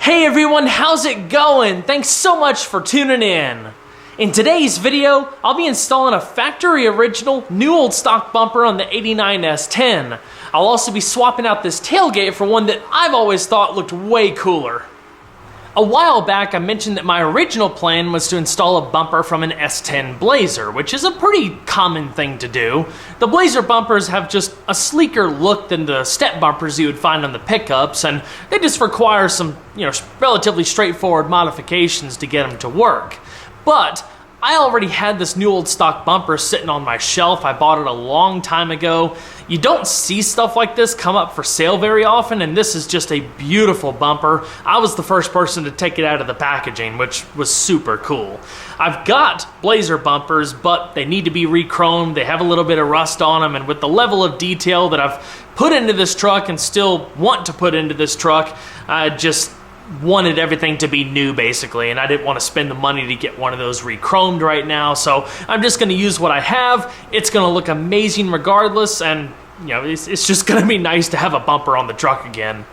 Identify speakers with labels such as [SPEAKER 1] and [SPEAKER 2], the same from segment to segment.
[SPEAKER 1] Hey everyone, how's it going? Thanks so much for tuning in. In today's video, I'll be installing a factory original new old stock bumper on the '89 S10. I'll also be swapping out this tailgate for one that I've always thought looked way cooler. A while back, I mentioned that my original plan was to install a bumper from an S10 Blazer, which is a pretty common thing to do. The Blazer bumpers have just a sleeker look than the step bumpers you would find on the pickups, and they just require some, relatively straightforward modifications to get them to work. But I already had this new old stock bumper sitting on my shelf. I bought it a long time ago. You don't see stuff like this come up for sale very often, and this is just a beautiful bumper. I was the first person to take it out of the packaging, which was super cool. I've got Blazer bumpers, but they need to be re-chromed. They have a little bit of rust on them, and with the level of detail that I've put into this truck and still want to put into this truck, I just wanted everything to be new basically, and I didn't want to spend the money to get one of those re-chromed right now, so I'm just going to use what I have. It's going to look amazing regardless, and it's just going to be nice to have a bumper on the truck again.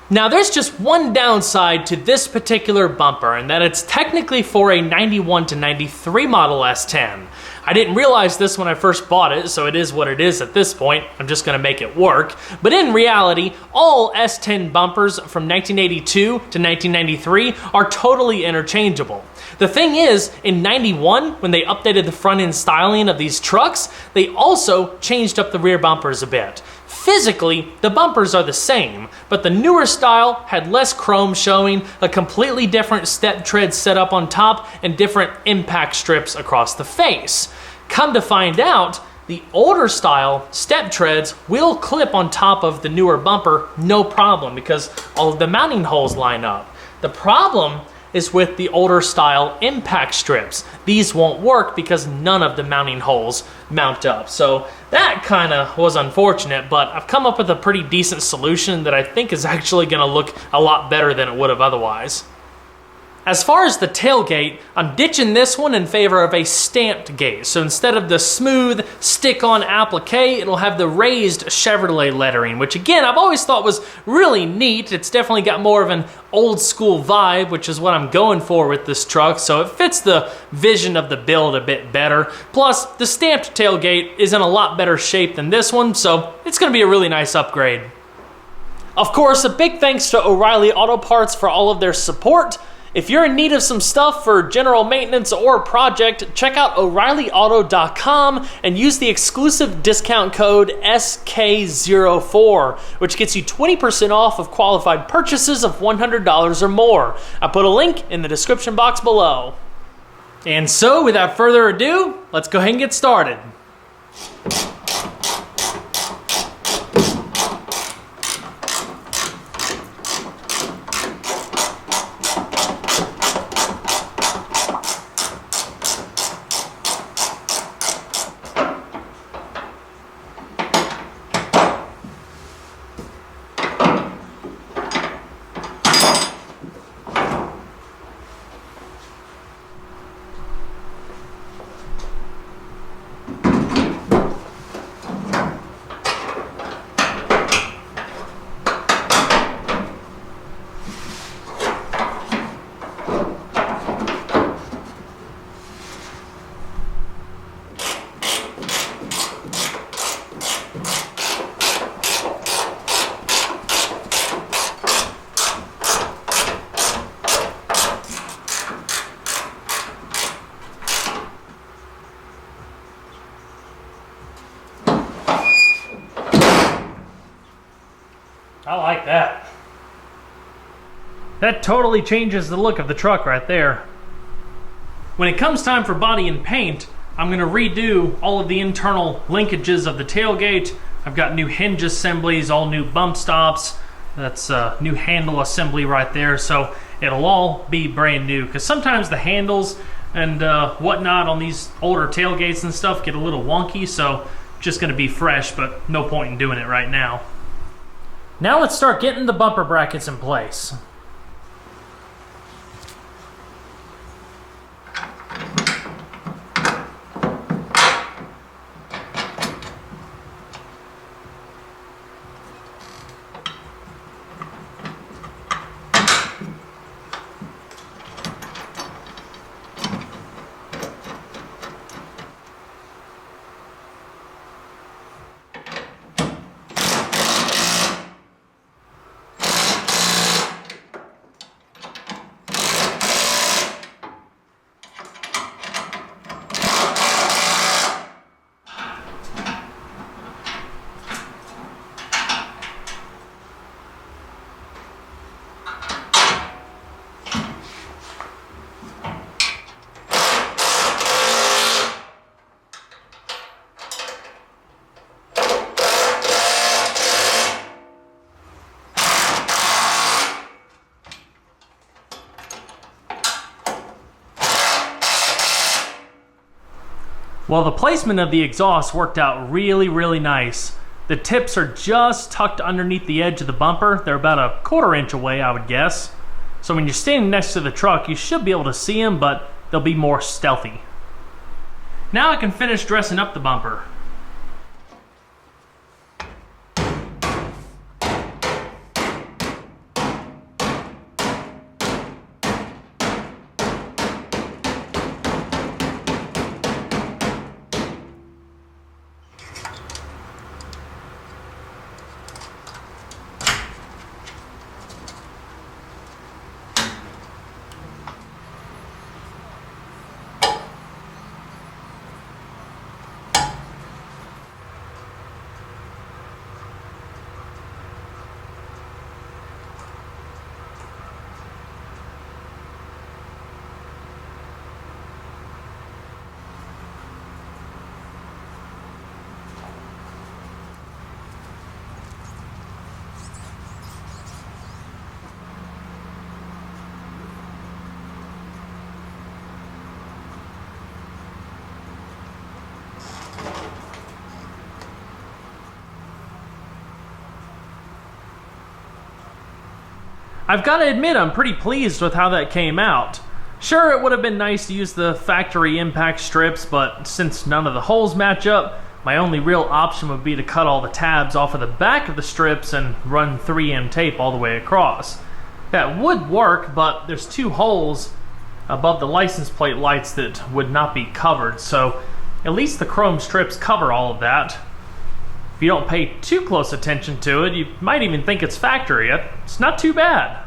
[SPEAKER 1] Now there's just one downside to this particular bumper, and that it's technically for a 91 to 93 model S10. I didn't realize this when I first bought it, so it is what it is at this point. I'm just gonna make it work. But in reality, all S10 bumpers from 1982 to 1993 are totally interchangeable. The thing is, in 91, when they updated the front end styling of these trucks, they also changed up the rear bumpers a bit. Physically, the bumpers are the same, but the newer style had less chrome showing, a completely different step tread setup on top, and different impact strips across the face. Come to find out, the older style step treads will clip on top of the newer bumper no problem because all of the mounting holes line up. The problem is with the older style impact strips. These won't work because none of the mounting holes mount up. So that kind of was unfortunate, but I've come up with a pretty decent solution that I think is actually gonna look a lot better than it would have otherwise. As far as the tailgate, I'm ditching this one in favor of a stamped gate. So instead of the smooth stick-on applique, it'll have the raised Chevrolet lettering, which again, I've always thought was really neat. It's definitely got more of an old school vibe, which is what I'm going for with this truck. So it fits the vision of the build a bit better. Plus, the stamped tailgate is in a lot better shape than this one, so it's gonna be a really nice upgrade. Of course, a big thanks to O'Reilly Auto Parts for all of their support. If you're in need of some stuff for general maintenance or project, check out O'ReillyAuto.com and use the exclusive discount code SK04, which gets you 20% off of qualified purchases of $100 or more. I put a link in the description box below. And so, without further ado, let's go ahead and get started. I like that. That totally changes the look of the truck right there. When it comes time for body and paint, I'm going to redo all of the internal linkages of the tailgate. I've got new hinge assemblies, all new bump stops. That's a new handle assembly right there, so it'll all be brand new. Because sometimes the handles and whatnot on these older tailgates and stuff get a little wonky, so just going to be fresh, but no point in doing it right now. Now let's start getting the bumper brackets in place. Well, the placement of the exhaust worked out really nice. The tips are just tucked underneath the edge of the bumper. They're about a 1/4 inch away, I would guess. So when you're standing next to the truck, you should be able to see them, but they'll be more stealthy. Now I can finish dressing up the bumper. I've got to admit I'm pretty pleased with how that came out. Sure, it would have been nice to use the factory impact strips, but since none of the holes match up, my only real option would be to cut all the tabs off of the back of the strips and run 3M tape all the way across. That would work, but there's 2 holes above the license plate lights that would not be covered, so at least the chrome strips cover all of that. If you don't pay too close attention to it, you might even think it's factory. It's not too bad.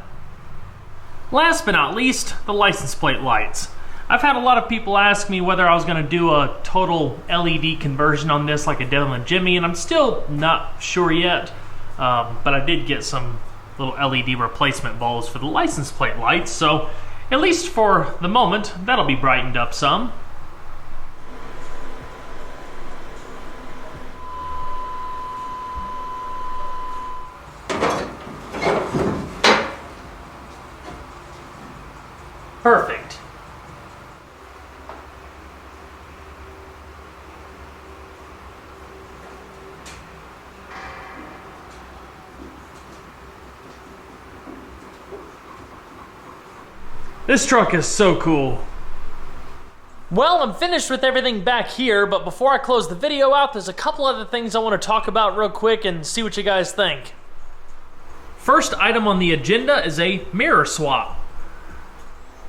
[SPEAKER 1] Last but not least, the license plate lights. I've had a lot of people ask me whether I was going to do a total LED conversion on this like I did on the Jimmy, and I'm still not sure yet, but I did get some little LED replacement bulbs for the license plate lights, so at least for the moment, that'll be brightened up some. Perfect. This truck is so cool. Well, I'm finished with everything back here, but before I close the video out, there's a couple other things I want to talk about real quick and see what you guys think. First item on the agenda is a mirror swap.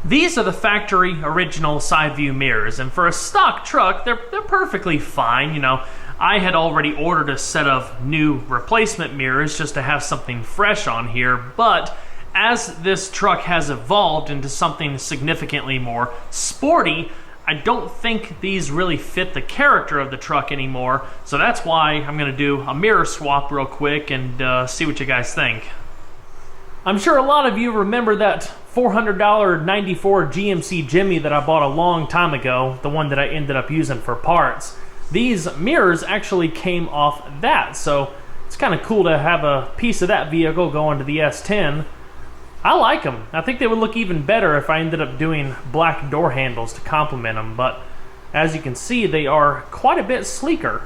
[SPEAKER 1] These are the factory original side view mirrors, and for a stock truck, they're perfectly fine. You know, I had already ordered a set of new replacement mirrors just to have something fresh on here, but as this truck has evolved into something significantly more sporty, I don't think these really fit the character of the truck anymore, so that's why I'm going to do a mirror swap real quick and see what you guys think. I'm sure a lot of you remember that $400 94 GMC Jimmy that I bought a long time ago, the one that I ended up using for parts. These mirrors actually came off that, so it's kind of cool to have a piece of that vehicle go into the S10. I like them. I think they would look even better if I ended up doing black door handles to complement them, but as you can see, they are quite a bit sleeker.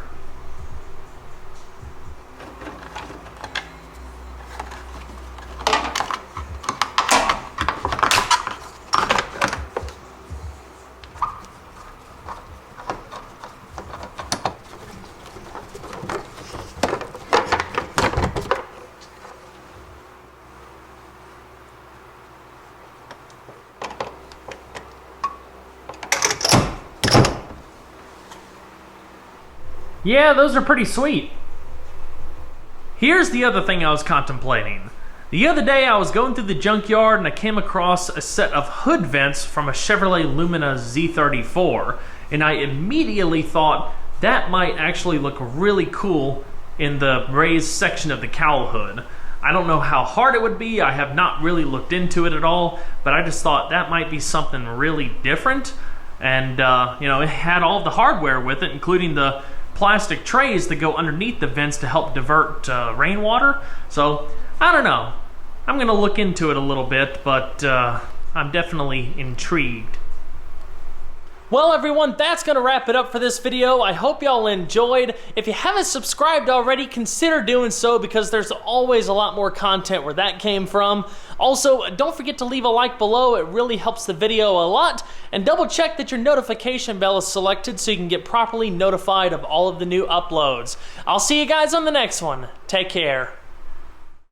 [SPEAKER 1] Yeah, those are pretty sweet. Here's the other thing I was contemplating. The other day I was going through the junkyard and I came across a set of hood vents from a Chevrolet Lumina Z34, and I immediately thought that might actually look really cool in the raised section of the cowl hood. I don't know how hard it would be, I have not really looked into it at all, but I just thought that might be something really different, and you know, it had all the hardware with it, including the plastic trays that go underneath the vents to help divert rainwater. So I don't know, I'm gonna look into it a little bit, but I'm definitely intrigued. Well everyone, that's gonna wrap it up for this video. I hope y'all enjoyed. If you haven't subscribed already, consider doing so because there's always a lot more content where that came from. Also, don't forget to leave a like below. It really helps the video a lot. And double check that your notification bell is selected so you can get properly notified of all of the new uploads. I'll see you guys on the next one. Take care.